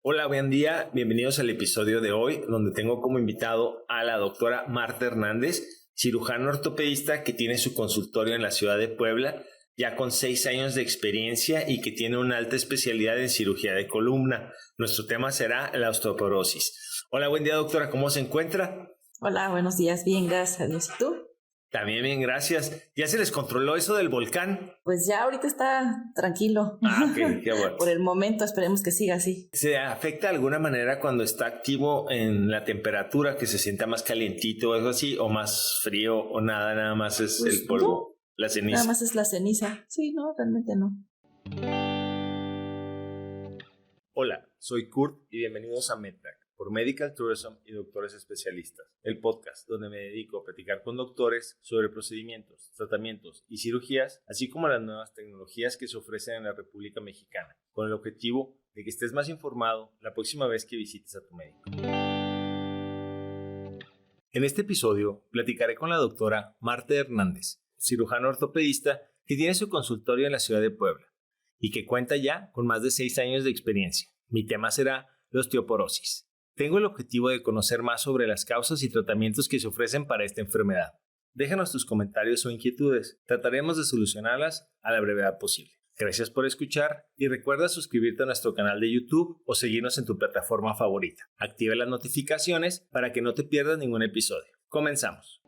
Hola, buen día. Bienvenidos al episodio de hoy, donde tengo como invitado a la doctora Marta Hernández, cirujana ortopedista que tiene su consultorio en la ciudad de Puebla, ya con 6 años de experiencia y que tiene una alta especialidad en cirugía de columna. Nuestro tema será la osteoporosis. Hola, buen día, doctora. ¿Cómo se encuentra? Hola, buenos días. Bien, gracias a Dios. ¿Y tú? También bien, gracias. ¿Ya se les controló eso del volcán? Pues ya ahorita está tranquilo. Ok, qué bueno. Por el momento esperemos que siga así. ¿Se afecta de alguna manera cuando está activo en la temperatura, que se sienta más calientito o algo así, o más frío, o nada más es Pues el polvo, no, la ceniza? nada más es la ceniza. Sí, no, realmente no. Hola, soy Kurt y bienvenidos a MedTech por Medical Tourism y Doctores Especialistas, el podcast donde me dedico a platicar con doctores sobre procedimientos, tratamientos y cirugías, así como las nuevas tecnologías que se ofrecen en la República Mexicana, con el objetivo de que estés más informado la próxima vez que visites a tu médico. En este episodio platicaré con la doctora Marta Hernández, cirujana ortopedista que tiene su consultorio en la ciudad de Puebla y que cuenta ya con más de 6 años de experiencia. Mi tema será la osteoporosis. Tengo el objetivo de conocer más sobre las causas y tratamientos que se ofrecen para esta enfermedad. Déjanos tus comentarios o inquietudes. Trataremos de solucionarlas a la brevedad posible. Gracias por escuchar y recuerda suscribirte a nuestro canal de YouTube o seguirnos en tu plataforma favorita. Activa las notificaciones para que no te pierdas ningún episodio. Comenzamos.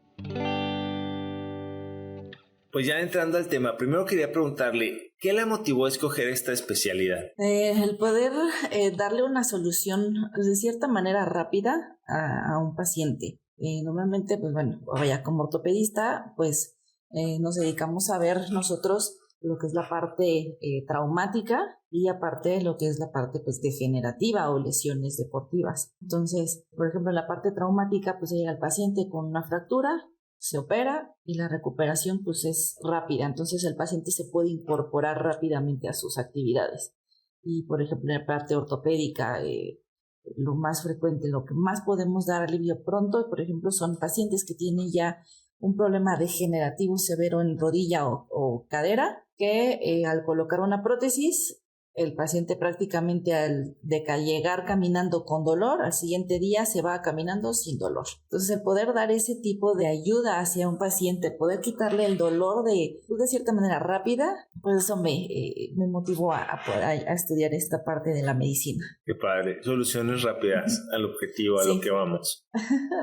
Pues ya entrando al tema, primero quería preguntarle, ¿qué la motivó a escoger esta especialidad? El poder darle una solución de cierta manera rápida a un paciente. Normalmente, pues bueno, vaya como ortopedista, pues nos dedicamos a ver nosotros lo que es la parte traumática y aparte lo que es la parte pues degenerativa o lesiones deportivas. Entonces, por ejemplo, en la parte traumática, pues llega el paciente con una fractura, se opera y la recuperación pues es rápida, entonces el paciente se puede incorporar rápidamente a sus actividades. Y por ejemplo en la parte ortopédica, lo más frecuente, lo que más podemos dar alivio pronto, por ejemplo, son pacientes que tienen ya un problema degenerativo severo en rodilla o cadera, que al colocar una prótesis, el paciente prácticamente al llegar caminando con dolor, al siguiente día se va caminando sin dolor. Entonces el poder dar ese tipo de ayuda hacia un paciente, poder quitarle el dolor de cierta manera rápida, pues eso me motivó a estudiar esta parte de la medicina. Qué padre, soluciones rápidas al objetivo, a Sí. lo que vamos.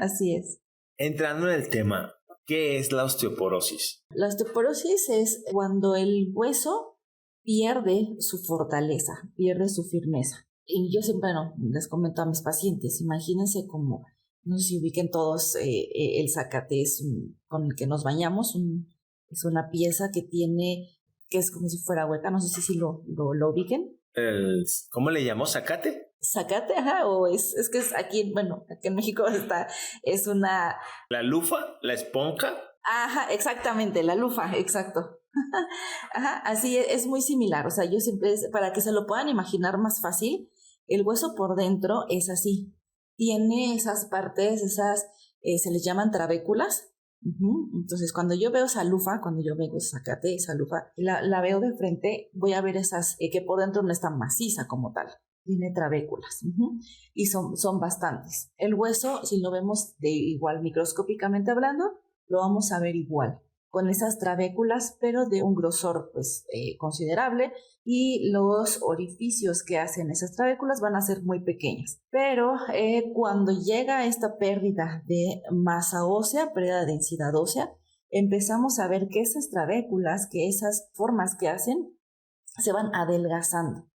Así es. Entrando en el tema, ¿qué es la osteoporosis? La osteoporosis es cuando el hueso pierde su fortaleza, pierde su firmeza. Y yo siempre les comento a mis pacientes, imagínense como, no sé si ubiquen todos, el zacate es con el que nos bañamos, es una pieza que es como si fuera hueca, no sé si lo ubiquen. ¿Cómo le llamó? ¿Zacate? Zacate, ajá, o es que es aquí en México es una... ¿La lufa? ¿La esponja? Ajá, exactamente, la lufa, exacto. Ajá, así es muy similar, o sea, yo siempre, para que se lo puedan imaginar más fácil, el hueso por dentro es así, tiene esas partes, se les llaman trabéculas. Entonces cuando yo veo esa lufa, cuando yo veo zacate, esa lufa, la veo de frente, voy a ver esas que por dentro no está maciza como tal, tiene trabéculas, y son bastantes. El hueso, si lo vemos de igual microscópicamente hablando, lo vamos a ver igual, con esas trabéculas, pero de un grosor pues considerable, y los orificios que hacen esas trabéculas van a ser muy pequeños. Pero cuando llega esta pérdida de masa ósea, pérdida de densidad ósea, empezamos a ver que esas trabéculas, que esas formas que hacen, se van adelgazando.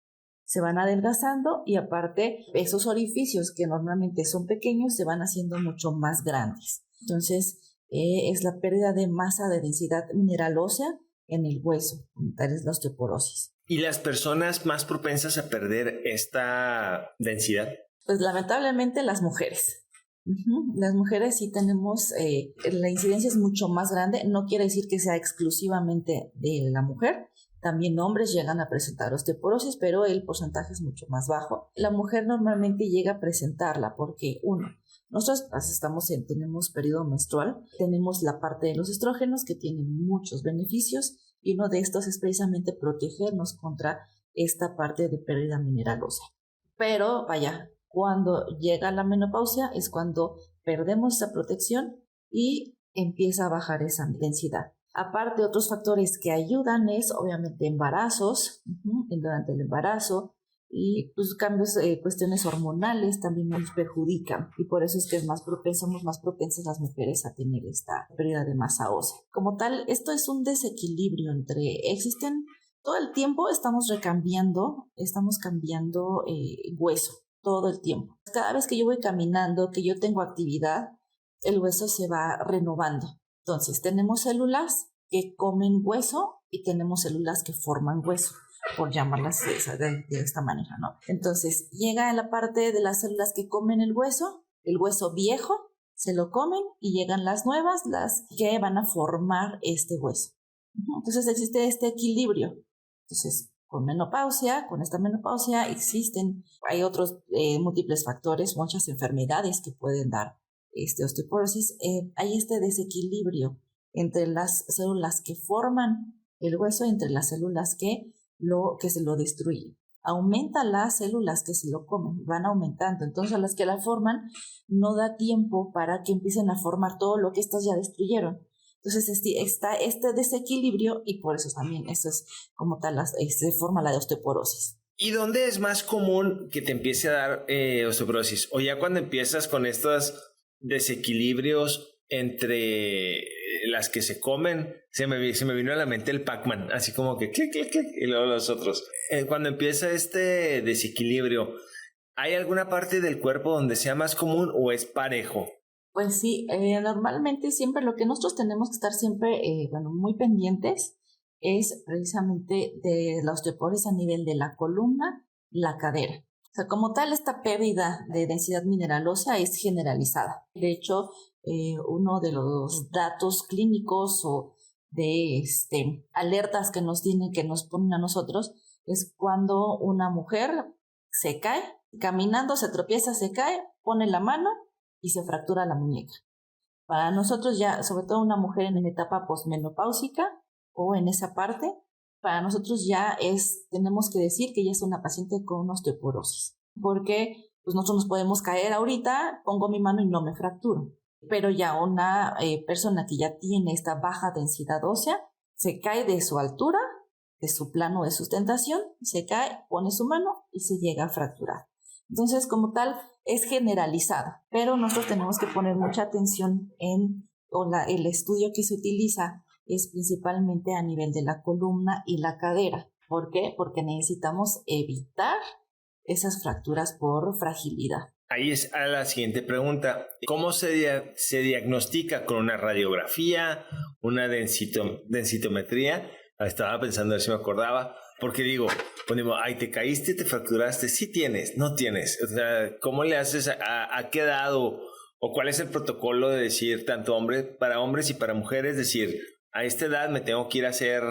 Se van adelgazando y aparte esos orificios que normalmente son pequeños se van haciendo mucho más grandes. Entonces, es la pérdida de masa de densidad mineral ósea en el hueso, tal es la osteoporosis. ¿Y las personas más propensas a perder esta densidad? Pues lamentablemente las mujeres. Las mujeres sí tenemos, la incidencia es mucho más grande, no quiere decir que sea exclusivamente de la mujer, también hombres llegan a presentar osteoporosis, pero el porcentaje es mucho más bajo. La mujer normalmente llega a presentarla porque, nosotros tenemos periodo menstrual, tenemos la parte de los estrógenos que tienen muchos beneficios y uno de estos es precisamente protegernos contra esta parte de pérdida mineral ósea. Pero vaya, cuando llega la menopausia es cuando perdemos esa protección y empieza a bajar esa densidad. Aparte, otros factores que ayudan es obviamente embarazos, durante el embarazo, y pues cambios, cuestiones hormonales también nos perjudican, y por eso es que somos más propensas las mujeres a tener esta pérdida de masa ósea. Como tal, esto es un desequilibrio todo el tiempo estamos cambiando hueso, todo el tiempo. Cada vez que yo voy caminando, que yo tengo actividad, el hueso se va renovando. Entonces, tenemos células que comen hueso y tenemos células que forman hueso, por llamarlas de esta manera, ¿no? Entonces, llega a la parte de las células que comen el hueso viejo, se lo comen y llegan las nuevas, las que van a formar este hueso. Entonces, existe este equilibrio. Entonces, con esta menopausia hay otros múltiples factores, muchas enfermedades que pueden dar osteoporosis. Hay este desequilibrio entre las células que forman el hueso y entre las células que se lo destruyen. Aumenta las células que se lo comen, van aumentando. Entonces, a las que la forman no da tiempo para que empiecen a formar todo lo que estas ya destruyeron. Entonces está este desequilibrio y por eso también eso es como tal se forma la osteoporosis. ¿Y dónde es más común que te empiece a dar osteoporosis? O ya cuando empiezas con estos desequilibrios entre las que se comen, se me vino a la mente el Pac-Man, así como que clic, clic, clic, y luego los otros. Cuando empieza este desequilibrio, ¿hay alguna parte del cuerpo donde sea más común o es parejo? Pues sí, normalmente siempre lo que nosotros tenemos que estar siempre, muy pendientes es precisamente de la osteoporosis a nivel de la columna y la cadera. O sea, como tal, esta pérdida de densidad mineral ósea es generalizada. De hecho, uno de los datos clínicos o de alertas que nos ponen a nosotros es cuando una mujer se cae, caminando, se tropieza, se cae, pone la mano y se fractura la muñeca. Para nosotros ya, sobre todo una mujer en la etapa posmenopáusica o en esa parte, para nosotros ya tenemos que decir que ella es una paciente con osteoporosis. Porque pues nosotros nos podemos caer ahorita, pongo mi mano y no me fracturo. Pero ya una persona que ya tiene esta baja densidad ósea, se cae de su altura, de su plano de sustentación, se cae, pone su mano y se llega a fracturar. Entonces, como tal, es generalizada, pero nosotros tenemos que poner mucha atención el estudio que se utiliza es principalmente a nivel de la columna y la cadera. ¿Por qué? Porque necesitamos evitar esas fracturas por fragilidad. Ahí es a la siguiente pregunta. ¿Cómo se diagnostica con una radiografía, una densitometría? Estaba pensando a ver si me acordaba. Porque digo, ay, te caíste, te fracturaste, sí tienes, no tienes. O sea, ¿cómo le haces? ¿A qué edad? ¿O cuál es el protocolo de decir, tanto para hombres y para mujeres? Decir, a esta edad me tengo que ir a hacer,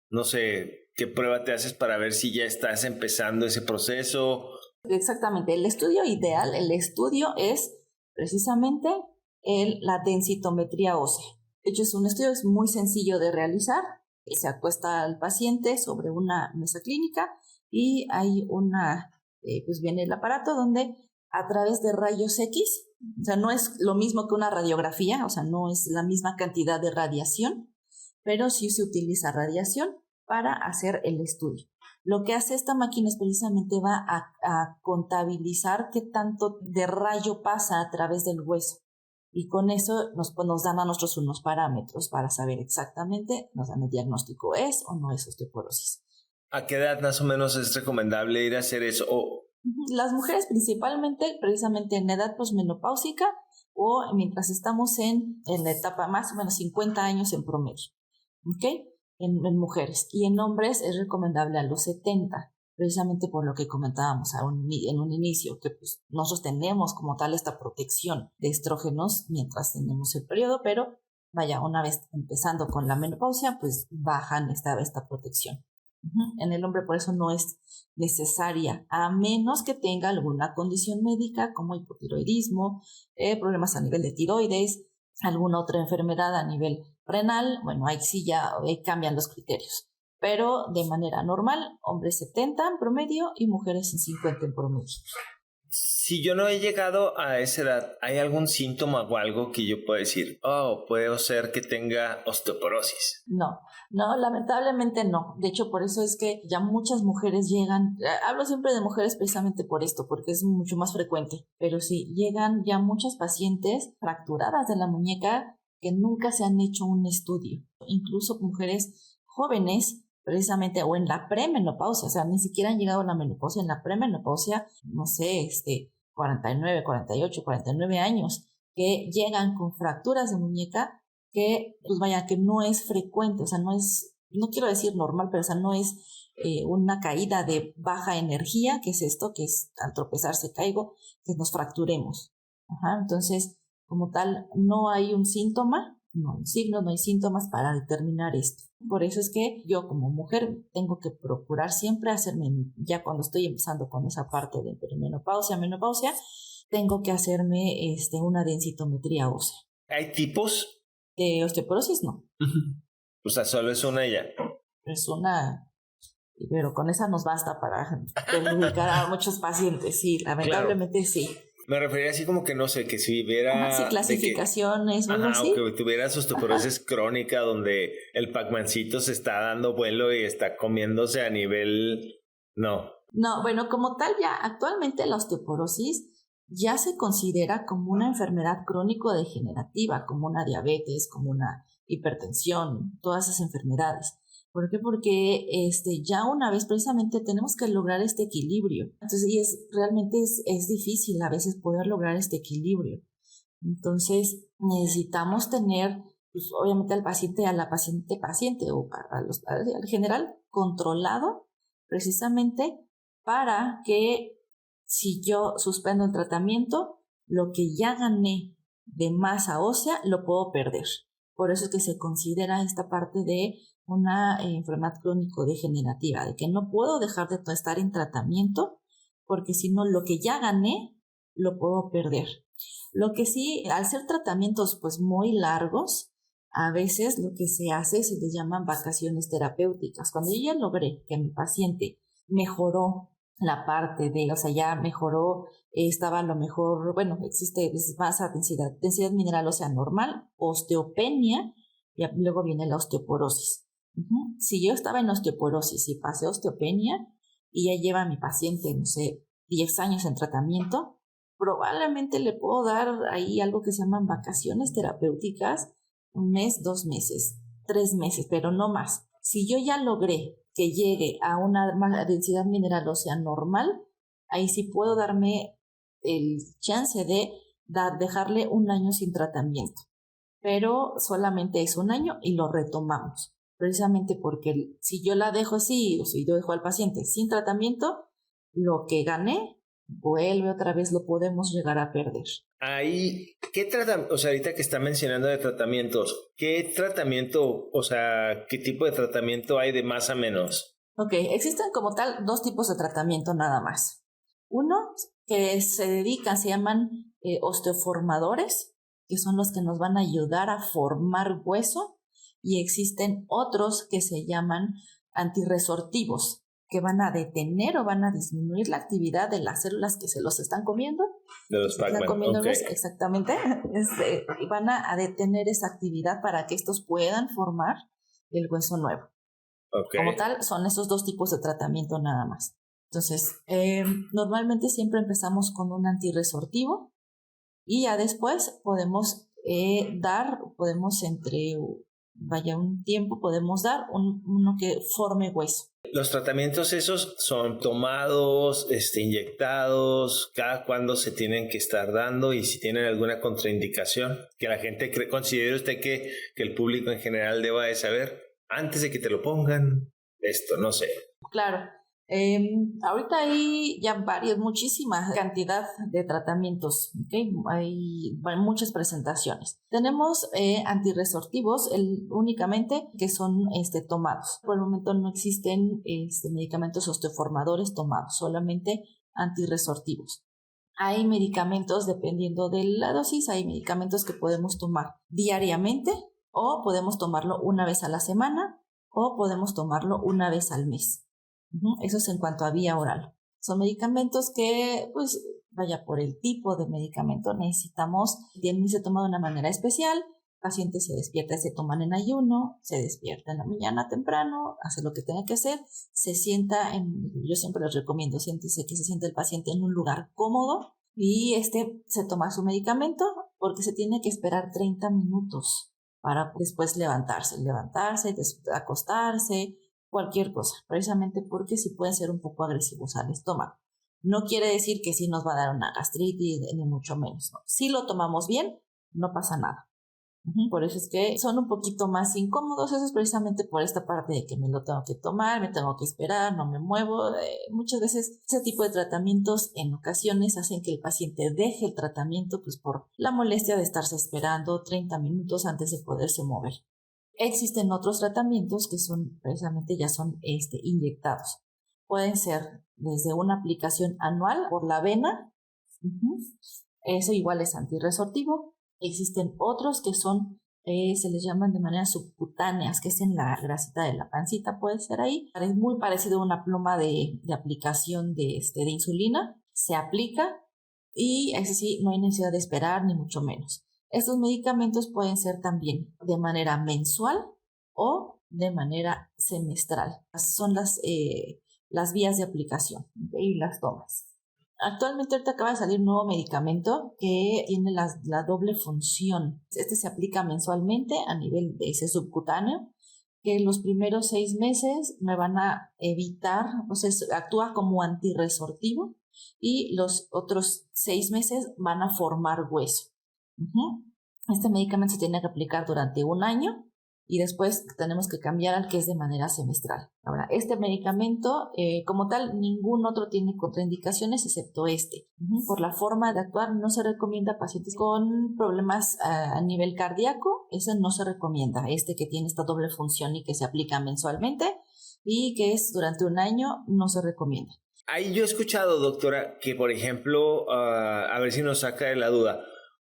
no sé, ¿qué prueba te haces para ver si ya estás empezando ese proceso? Exactamente, el estudio es precisamente la densitometría ósea. De hecho, es un estudio muy sencillo de realizar. Se acuesta al paciente sobre una mesa clínica y hay pues viene el aparato donde a través de rayos X, o sea, no es lo mismo que una radiografía, o sea, no es la misma cantidad de radiación, pero sí se utiliza radiación para hacer el estudio. Lo que hace esta máquina es precisamente va a contabilizar qué tanto de rayo pasa a través del hueso. Y con eso nos dan a nosotros unos parámetros para saber exactamente, nos dan el diagnóstico es o no es osteoporosis. ¿A qué edad más o menos es recomendable ir a hacer eso? Las mujeres principalmente, precisamente en edad posmenopáusica o mientras estamos en la etapa más o menos 50 años en promedio. ¿Ok? En mujeres. Y en hombres es recomendable a los 70. Precisamente por lo que comentábamos en un inicio, que pues nosotros tenemos como tal esta protección de estrógenos mientras tenemos el periodo, pero vaya, una vez empezando con la menopausia, pues bajan esta protección. En el hombre por eso no es necesaria, a menos que tenga alguna condición médica como hipotiroidismo, problemas a nivel de tiroides, alguna otra enfermedad a nivel renal. Bueno, ahí sí ya cambian los criterios. pero de manera normal, hombres 70 en promedio y mujeres en 50 en promedio. Si yo no he llegado a esa edad, ¿hay algún síntoma o algo que yo pueda decir, puede ser que tenga osteoporosis? No, lamentablemente no. De hecho, por eso es que ya muchas mujeres llegan, hablo siempre de mujeres precisamente por esto, porque es mucho más frecuente, pero sí, llegan ya muchas pacientes fracturadas de la muñeca que nunca se han hecho un estudio. Incluso mujeres jóvenes, precisamente, o en la premenopausia, o sea, ni siquiera han llegado a la menopausia, en la premenopausia, no sé, 49, 48, 49 años, que llegan con fracturas de muñeca que, pues vaya, que no es frecuente, o sea, no quiero decir normal, pero o sea, no es una caída de baja energía, que es esto, que es al tropezarse caigo, que nos fracturemos. Entonces, como tal, no hay un síntoma, no hay signos, no hay síntomas para determinar esto. Por eso es que yo como mujer tengo que procurar siempre hacerme, ya cuando estoy empezando con esa parte de perimenopausia, menopausia, tengo que hacerme una densitometría ósea. ¿Hay tipos? De osteoporosis no. O sea, solo es una ya. Es una, pero con esa nos basta para ubicar a muchos pacientes, sí, lamentablemente claro. Sí. Me refería así como que no sé, que si hubiera... sí, clasificaciones o algo así. O que tuvieras osteoporosis crónica donde el Pac-Mancito se está dando vuelo y está comiéndose a nivel... No, bueno, como tal ya actualmente la osteoporosis ya se considera como una enfermedad crónico-degenerativa, como una diabetes, como una hipertensión, todas esas enfermedades. ¿Por qué? Porque ya una vez precisamente tenemos que lograr este equilibrio. Entonces, realmente es difícil a veces poder lograr este equilibrio. Entonces, necesitamos tener, pues, obviamente al paciente o al general controlado precisamente para que si yo suspendo el tratamiento, lo que ya gané de masa ósea lo puedo perder. Por eso es que se considera esta parte de una enfermedad crónico-degenerativa, de que no puedo dejar de estar en tratamiento, porque si no, lo que ya gané, lo puedo perder. Lo que sí, al ser tratamientos pues muy largos, a veces lo que se hace se les llaman vacaciones terapéuticas. Cuando yo ya logré que mi paciente mejoró la parte de, o sea, ya mejoró, estaba a lo mejor, bueno, existe masa, densidad mineral ósea normal, osteopenia, y luego viene la osteoporosis. Si yo estaba en osteoporosis y pasé osteopenia y ya lleva a mi paciente, no sé, 10 años en tratamiento, probablemente le puedo dar ahí algo que se llaman vacaciones terapéuticas, 1 mes, 2 meses, 3 meses, pero no más. Si yo ya logré que llegue a una densidad mineral ósea normal, ahí sí puedo darme el chance de dejarle 1 año sin tratamiento. Pero solamente es 1 año y lo retomamos. Precisamente porque si yo la dejo así, o si yo dejo al paciente sin tratamiento, lo que gané vuelve otra vez, lo podemos llegar a perder. Ahí, ¿qué tratamiento? O sea, ahorita que está mencionando de tratamientos, ¿qué tratamiento, o sea, qué tipo de tratamiento hay de más a menos? Ok, existen como tal 2 tipos de tratamiento nada más. Uno que se llaman osteoformadores, que son los que nos van a ayudar a formar hueso, y existen otros que se llaman antirresortivos, que van a detener o van a disminuir la actividad de las células que se los están comiendo. De los Pac-Man, okay. Exactamente. Van a detener esa actividad para que estos puedan formar el hueso nuevo. Okay. Como tal, son esos 2 tipos de tratamiento nada más. Entonces, normalmente siempre empezamos con un antirresortivo y ya después podemos un tiempo podemos dar uno que forme hueso. ¿Los tratamientos esos son tomados, inyectados? ¿Cada cuándo se tienen que estar dando? Y si tienen alguna contraindicación que la gente considere usted que el público en general deba de saber antes de que te lo pongan, no sé. Claro. Ahorita hay ya muchísima cantidad de tratamientos, ¿okay? Hay muchas presentaciones. Tenemos antirresortivos únicamente que son tomados. Por el momento no existen medicamentos osteoformadores tomados, solamente antirresortivos. Hay medicamentos, dependiendo de la dosis, hay medicamentos que podemos tomar diariamente o podemos tomarlo 1 vez a la semana o podemos tomarlo una vez al mes. Eso es en cuanto a vía oral. Son medicamentos que, pues, vaya, por el tipo de medicamento necesitamos, tienen que ser tomado de una manera especial. El paciente se despierta, se toman en ayuno, se despierta en la mañana temprano, hace lo que tenga que hacer, se sienta yo siempre les recomiendo, siéntese que se siente el paciente en un lugar cómodo y se toma su medicamento porque se tiene que esperar 30 minutos para después levantarse, acostarse, cualquier cosa, precisamente porque sí pueden ser un poco agresivos al estómago. No quiere decir que sí nos va a dar una gastritis, ni mucho menos, ¿no? Si lo tomamos bien, no pasa nada. Por eso es que son un poquito más incómodos, eso es precisamente por esta parte de que me lo tengo que tomar, me tengo que esperar, no me muevo. Muchas veces ese tipo de tratamientos en ocasiones hacen que el paciente deje el tratamiento pues por la molestia de estarse esperando 30 minutos antes de poderse mover. Existen otros tratamientos que son precisamente ya son inyectados. Pueden ser desde una aplicación anual por la vena, eso igual es antirresortivo. Existen otros que son, se les llaman de manera subcutáneas, que es en la grasita de la pancita, puede ser ahí. Es muy parecido a una pluma de aplicación de insulina. Se aplica y ese sí, no hay necesidad de esperar ni mucho menos. Estos medicamentos pueden ser también de manera mensual o de manera semestral. Son las vías de aplicación y las tomas. Actualmente ahorita acaba de salir un nuevo medicamento que tiene la doble función. Se aplica mensualmente a nivel de ese subcutáneo, que en los primeros 6 meses me van a evitar, o sea, actúa como antirresortivo y los otros 6 meses van a formar hueso. Este medicamento se tiene que aplicar durante 1 año y después tenemos que cambiar al que es de manera semestral. Ahora, este medicamento, como tal, ningún otro tiene contraindicaciones excepto este. Por la forma de actuar, no se recomienda a pacientes con problemas a nivel cardíaco. Ese no se recomienda. Que tiene esta doble función y que se aplica mensualmente y que es durante 1 año, no se recomienda. Ahí yo he escuchado, doctora, que por ejemplo, a ver si nos saca de la duda,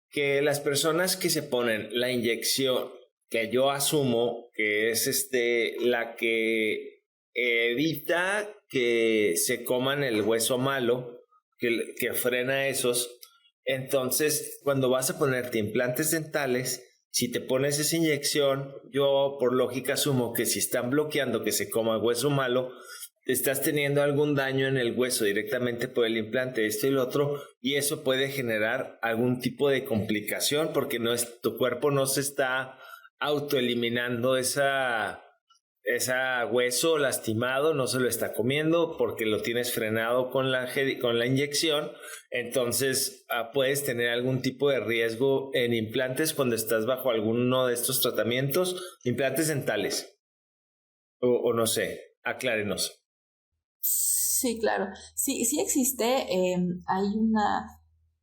que las personas que se ponen la inyección, que yo asumo que es la que evita que se coman el hueso malo, que frena esos. Entonces, cuando vas a ponerte implantes dentales, si te pones esa inyección, yo por lógica asumo que si están bloqueando que se coma el hueso malo, estás teniendo algún daño en el hueso directamente por el implante, esto y lo otro, y eso puede generar algún tipo de complicación porque tu cuerpo no se está autoeliminando esa hueso lastimado, no se lo está comiendo porque lo tienes frenado con la inyección. Entonces puedes tener algún tipo de riesgo en implantes cuando estás bajo alguno de estos tratamientos, implantes dentales o no sé, aclárenos. Sí, claro. Sí existe. Hay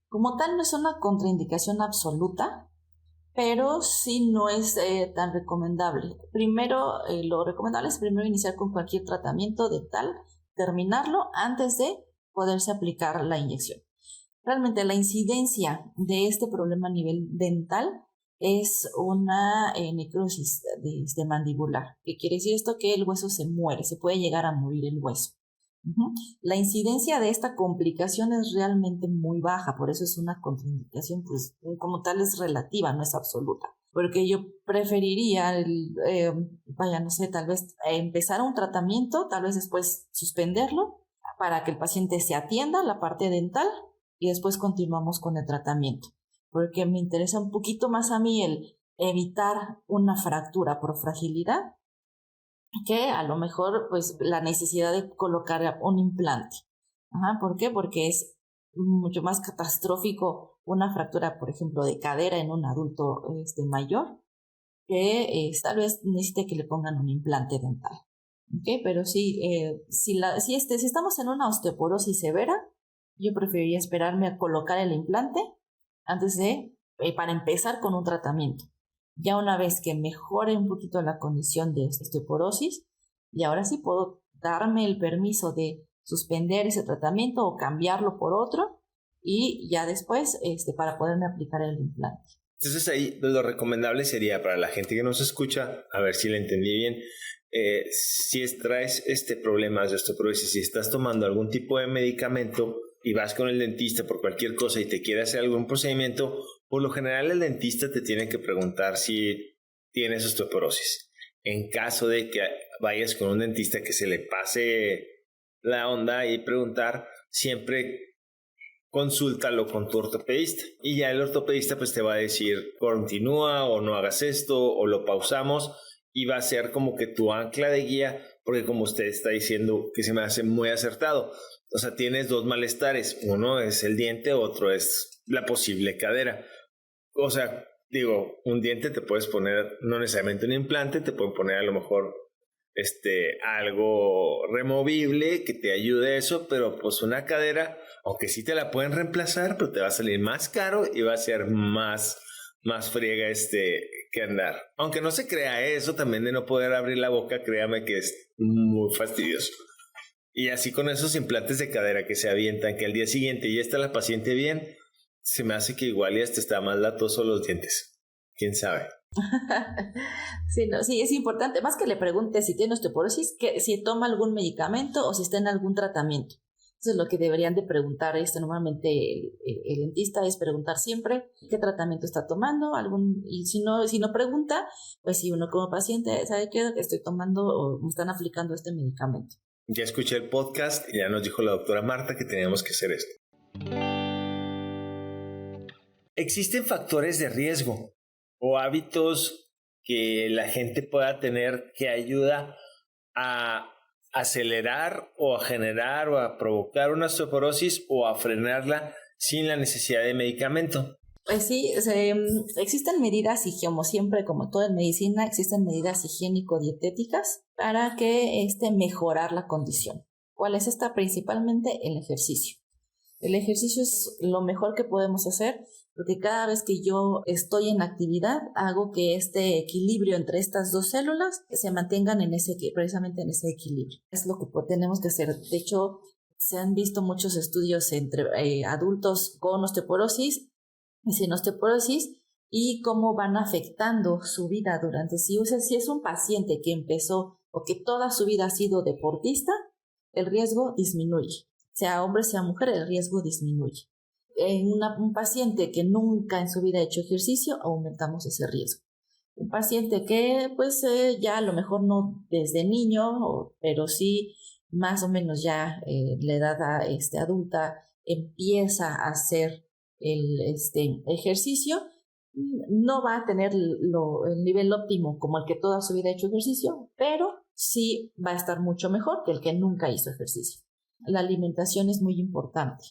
como tal no es una contraindicación absoluta, pero sí no es tan recomendable. Primero, lo recomendable es primero iniciar con cualquier tratamiento dental, terminarlo antes de poderse aplicar la inyección. Realmente la incidencia de este problema a nivel dental es una necrosis mandibular. ¿Qué quiere decir esto? Que el hueso se muere, se puede llegar a morir el hueso. La incidencia de esta complicación es realmente muy baja, por eso es una contraindicación, pues como tal es relativa, no es absoluta. Porque yo preferiría, no sé, tal vez empezar un tratamiento, tal vez después suspenderlo para que el paciente se atienda la parte dental y después continuamos con el tratamiento. Porque me interesa un poquito más a mí el evitar una fractura por fragilidad que a lo mejor pues la necesidad de colocar un implante. ¿Por qué? Porque es mucho más catastrófico una fractura, por ejemplo, de cadera en un adulto mayor que tal vez necesite que le pongan un implante dental. ¿Okay? Pero sí, si estamos en una osteoporosis severa, yo preferiría esperarme a colocar el implante antes para empezar con un tratamiento. Ya una vez que mejore un poquito la condición de osteoporosis, y ahora sí puedo darme el permiso de suspender ese tratamiento o cambiarlo por otro, y ya después para poderme aplicar el implante. Entonces ahí lo recomendable sería para la gente que nos escucha, a ver si le entendí bien, si traes problemas de osteoporosis, si estás tomando algún tipo de medicamento y vas con el dentista por cualquier cosa y te quiere hacer algún procedimiento, por lo general el dentista te tiene que preguntar si tienes osteoporosis. En caso de que vayas con un dentista que se le pase la onda y preguntar, siempre consúltalo con tu ortopedista. Y ya el ortopedista pues te va a decir, continúa o no hagas esto o lo pausamos, y va a ser como que tu ancla de guía, porque como usted está diciendo, que se me hace muy acertado. O sea, tienes dos malestares. Uno es el diente, otro es la posible cadera. O sea, digo, un diente te puedes poner, no necesariamente un implante, te pueden poner a lo mejor algo removible que te ayude a eso, pero pues una cadera, aunque sí te la pueden reemplazar, pero te va a salir más caro y va a ser más friega que andar. Aunque no se crea eso, también de no poder abrir la boca, créame que es muy fastidioso. Y así con esos implantes de cadera que se avientan, que al día siguiente ya está la paciente bien, se me hace que igual ya está más latoso los dientes. ¿Quién sabe? Sí, es importante, más que le pregunte si tiene osteoporosis, que si toma algún medicamento o si está en algún tratamiento. Eso es lo que deberían de preguntar. Normalmente el dentista es preguntar siempre qué tratamiento está tomando, y si no pregunta, pues si uno como paciente sabe que estoy tomando o me están aplicando este medicamento. Ya escuché el podcast y ya nos dijo la doctora Marta que teníamos que hacer esto. ¿Existen factores de riesgo o hábitos que la gente pueda tener que ayuda a acelerar o a generar o a provocar una osteoporosis o a frenarla sin la necesidad de medicamento? Pues sí, existen medidas, y como siempre, como todo en medicina, existen medidas higiénico-dietéticas para que mejorar la condición. ¿Cuál es esta? Principalmente el ejercicio. El ejercicio es lo mejor que podemos hacer, porque cada vez que yo estoy en actividad, hago que este equilibrio entre estas dos células se mantengan precisamente en ese equilibrio. Es lo que tenemos que hacer. De hecho, se han visto muchos estudios entre adultos con osteoporosis y sin osteoporosis, y cómo van afectando su vida si es un paciente que empezó o que toda su vida ha sido deportista, el riesgo disminuye. Sea hombre, sea mujer, el riesgo disminuye. En un paciente que nunca en su vida ha hecho ejercicio, aumentamos ese riesgo. Un paciente que ya a lo mejor no desde niño, pero sí más o menos ya la edad adulta empieza a hacer el ejercicio, no va a tener el nivel óptimo como el que toda su vida ha hecho ejercicio, pero sí va a estar mucho mejor que el que nunca hizo ejercicio. La alimentación es muy importante.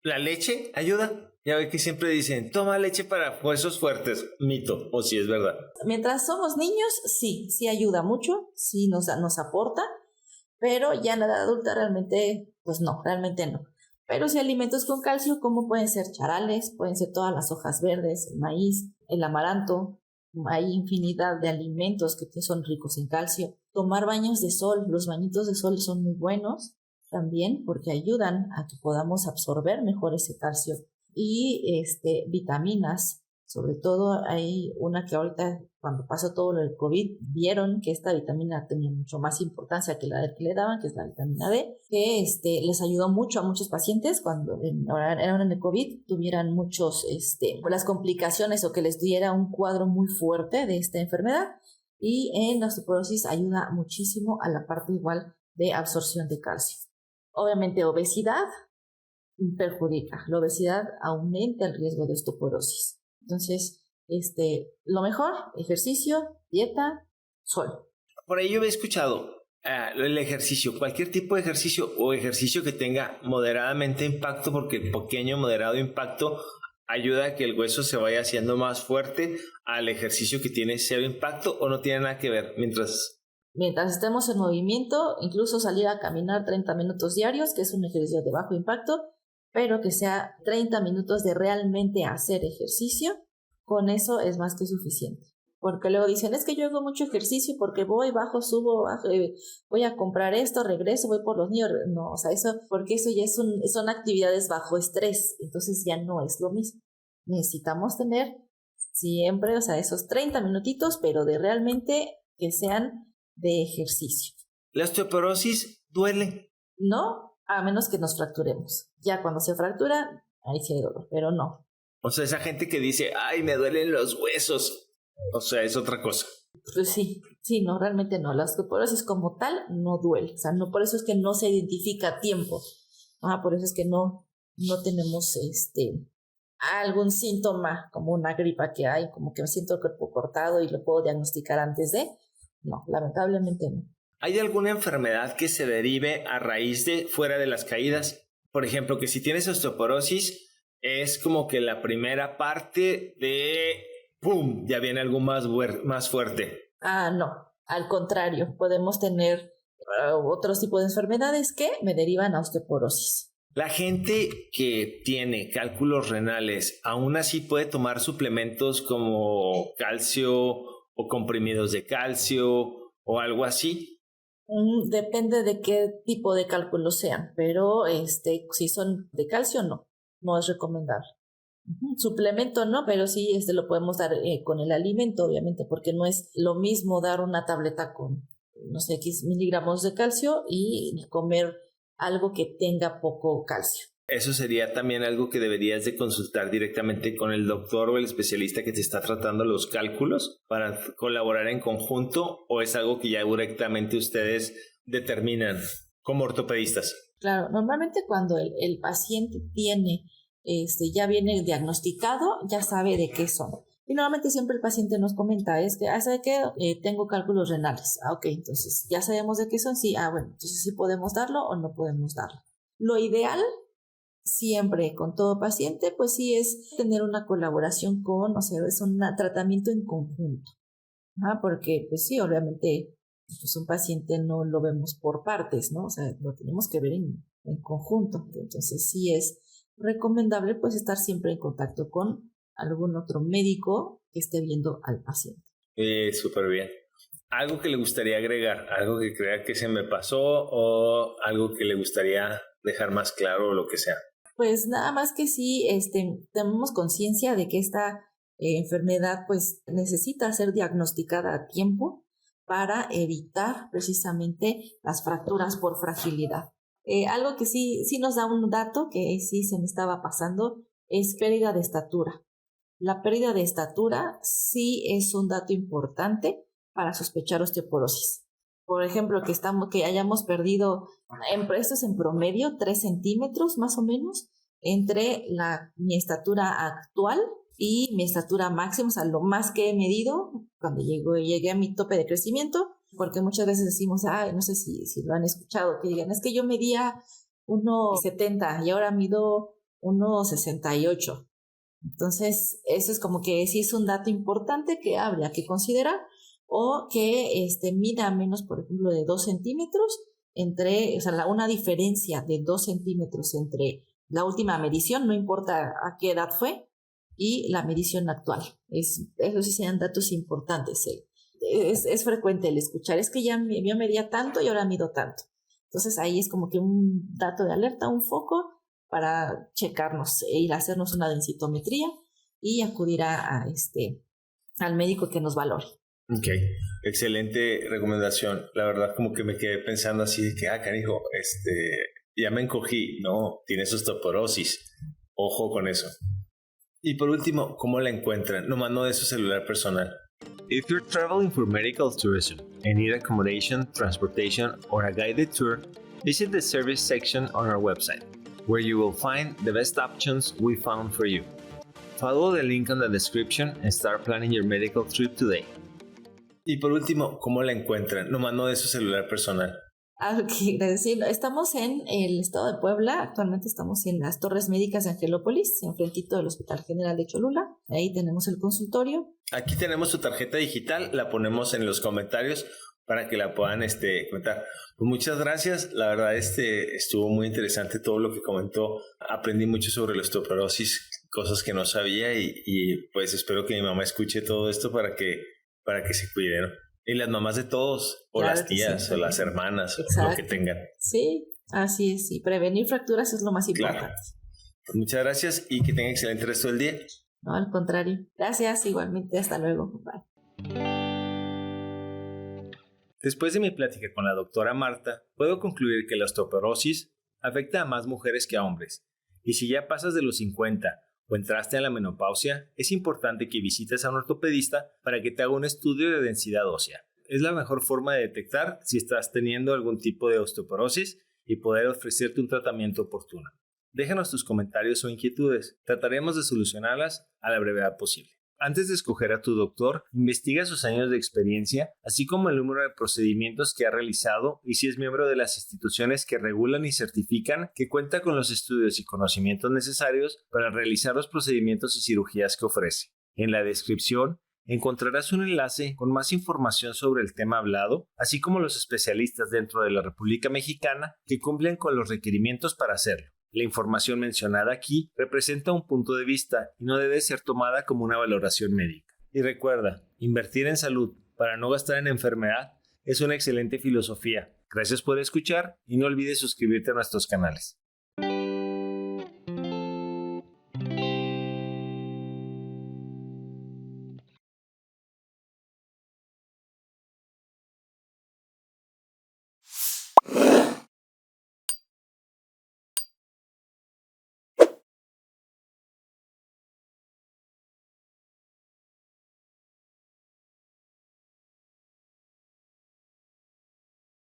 ¿La leche ayuda? Ya ve que siempre dicen, toma leche para huesos fuertes. Mito, o si es verdad. Mientras somos niños, sí ayuda mucho, sí nos aporta, pero ya en la edad adulta realmente no. Pero si alimentos con calcio, como pueden ser charales, pueden ser todas las hojas verdes, el maíz, el amaranto, hay infinidad de alimentos que son ricos en calcio. Tomar baños de sol, los bañitos de sol son muy buenos también porque ayudan a que podamos absorber mejor ese calcio. Y vitaminas, sobre todo hay una que ahorita cuando pasó todo el COVID, vieron que esta vitamina tenía mucho más importancia que la que le daban, que es la vitamina D, que les ayudó mucho a muchos pacientes cuando ahora en el COVID tuvieran muchos, las complicaciones o que les diera un cuadro muy fuerte de esta enfermedad. Y en la osteoporosis ayuda muchísimo a la parte igual de absorción de calcio. Obviamente obesidad perjudica. La obesidad aumenta el riesgo de osteoporosis. Entonces, lo mejor, ejercicio, dieta, sol. Por ahí yo he escuchado el ejercicio, cualquier tipo de ejercicio o ejercicio que tenga moderadamente impacto, porque el pequeño moderado impacto ayuda a que el hueso se vaya haciendo más fuerte al ejercicio que tiene cero impacto, o no tiene nada que ver Mientras estemos en movimiento, incluso salir a caminar 30 minutos diarios, que es un ejercicio de bajo impacto, pero que sea 30 minutos de realmente hacer ejercicio, con eso es más que suficiente. Porque luego dicen, es que yo hago mucho ejercicio porque voy, bajo, subo, voy a comprar esto, regreso, voy por los niños. No, porque eso ya son actividades bajo estrés, entonces ya no es lo mismo. Necesitamos tener siempre, esos 30 minutitos, pero de realmente que sean de ejercicio. ¿La osteoporosis duele? No, a menos que nos fracturemos. Ya cuando se fractura, ahí sí hay dolor, pero no. O sea, esa gente que dice, ay, me duelen los huesos. O sea, es otra cosa. Pues sí, no, realmente no. La osteoporosis como tal no duele. O sea, no, por eso es que no se identifica a tiempo. Por eso es que no tenemos algún síntoma como una gripa que hay, como que me siento el cuerpo cortado y lo puedo diagnosticar antes de. No, lamentablemente no. ¿Hay alguna enfermedad que se derive a raíz de fuera de las caídas? Por ejemplo, que si tienes osteoporosis, es como que la primera parte de ¡pum! Ya viene algo más fuerte. No, al contrario, podemos tener otros tipos de enfermedades que me derivan a osteoporosis. La gente que tiene cálculos renales, ¿aún así puede tomar suplementos como calcio o comprimidos de calcio o algo así? Depende de qué tipo de cálculos sean, pero si son de calcio, no es recomendable. Suplemento no, pero sí lo podemos dar con el alimento, obviamente, porque no es lo mismo dar una tableta con, no sé, X miligramos de calcio y comer algo que tenga poco calcio. Eso sería también algo que deberías de consultar directamente con el doctor o el especialista que te está tratando los cálculos para colaborar en conjunto, o es algo que ya directamente ustedes determinan como ortopedistas. Claro, normalmente cuando el paciente tiene ya viene diagnosticado, ya sabe de qué son. Y normalmente siempre el paciente nos comenta, es que, ¿sabe qué? Tengo cálculos renales. Ok, entonces ya sabemos de qué son, sí, bueno, entonces sí podemos darlo o no podemos darlo. Lo ideal, siempre con todo paciente, pues sí es tener una colaboración es un tratamiento en conjunto. Porque, pues sí, obviamente, pues un paciente no lo vemos por partes, ¿no? O sea, lo tenemos que ver en conjunto. Entonces sí es recomendable pues estar siempre en contacto con algún otro médico que esté viendo al paciente. Súper bien. ¿Algo que le gustaría agregar? ¿Algo que crea que se me pasó o algo que le gustaría dejar más claro o lo que sea? Pues nada más que sí, tenemos conciencia de que esta enfermedad pues necesita ser diagnosticada a tiempo para evitar precisamente las fracturas por fragilidad. Algo que sí nos da un dato que sí se me estaba pasando es pérdida de estatura. La pérdida de estatura sí es un dato importante para sospechar osteoporosis. Por ejemplo, que hayamos perdido, esto es en promedio, 3 centímetros más o menos, entre mi estatura actual y mi estatura máxima, o sea, lo más que he medido cuando llegué a mi tope de crecimiento, porque muchas veces decimos, no sé si lo han escuchado, que digan, es que yo medía 1,70 y ahora mido 1,68. Entonces, eso es como que sí es un dato importante que habría que considerar, o que mida menos, por ejemplo, de 2 centímetros una diferencia de 2 centímetros entre la última medición, no importa a qué edad fue, y la medición actual. Eso sí sean datos importantes. Es frecuente el escuchar, es que yo medía tanto y ahora mido tanto. Entonces ahí es como que un dato de alerta, un foco para checarnos, ir a hacernos una densitometría y acudir al médico que nos valore. Ok, excelente recomendación. La verdad como que me quedé pensando así de que, canijo, ya me encogí. No, tienes osteoporosis. Ojo con eso. Y por último, ¿cómo la encuentran? Nomás no de su celular personal. If you're traveling for medical tourism and need accommodation, transportation, or a guided tour, visit the service section on our website, where you will find the best options we found for you. Follow the link on the description and start planning your medical trip today. Y por último, ¿cómo la encuentran? Nomás no de su celular personal. Ok, gracias. Estamos en el estado de Puebla, actualmente estamos en las Torres Médicas de Angelópolis, enfrentito del Hospital General de Cholula. Ahí tenemos el consultorio. Aquí tenemos su tarjeta digital, la ponemos en los comentarios para que la puedan comentar. Pues muchas gracias, la verdad estuvo muy interesante todo lo que comentó. Aprendí mucho sobre la osteoporosis, cosas que no sabía y pues espero que mi mamá escuche todo esto para que se cuide, ¿no? Y las mamás de todos, o claro, las tías, sí, o las hermanas, exacto, lo que tengan. Sí, así es, y prevenir fracturas es lo más importante. Claro. Pues muchas gracias y que tengan excelente resto del día. No, al contrario. Gracias, igualmente, hasta luego. Bye. Después de mi plática con la doctora Marta, puedo concluir que la osteoporosis afecta a más mujeres que a hombres. Y si ya pasas de los 50 o entraste en la menopausia, es importante que visites a un ortopedista para que te haga un estudio de densidad ósea. Es la mejor forma de detectar si estás teniendo algún tipo de osteoporosis y poder ofrecerte un tratamiento oportuno. Déjanos tus comentarios o inquietudes. Trataremos de solucionarlas a la brevedad posible. Antes de escoger a tu doctor, investiga sus años de experiencia, así como el número de procedimientos que ha realizado y si es miembro de las instituciones que regulan y certifican que cuenta con los estudios y conocimientos necesarios para realizar los procedimientos y cirugías que ofrece. En la descripción encontrarás un enlace con más información sobre el tema hablado, así como los especialistas dentro de la República Mexicana que cumplen con los requerimientos para hacerlo. La información mencionada aquí representa un punto de vista y no debe ser tomada como una valoración médica. Y recuerda, invertir en salud para no gastar en enfermedad es una excelente filosofía. Gracias por escuchar y no olvides suscribirte a nuestros canales.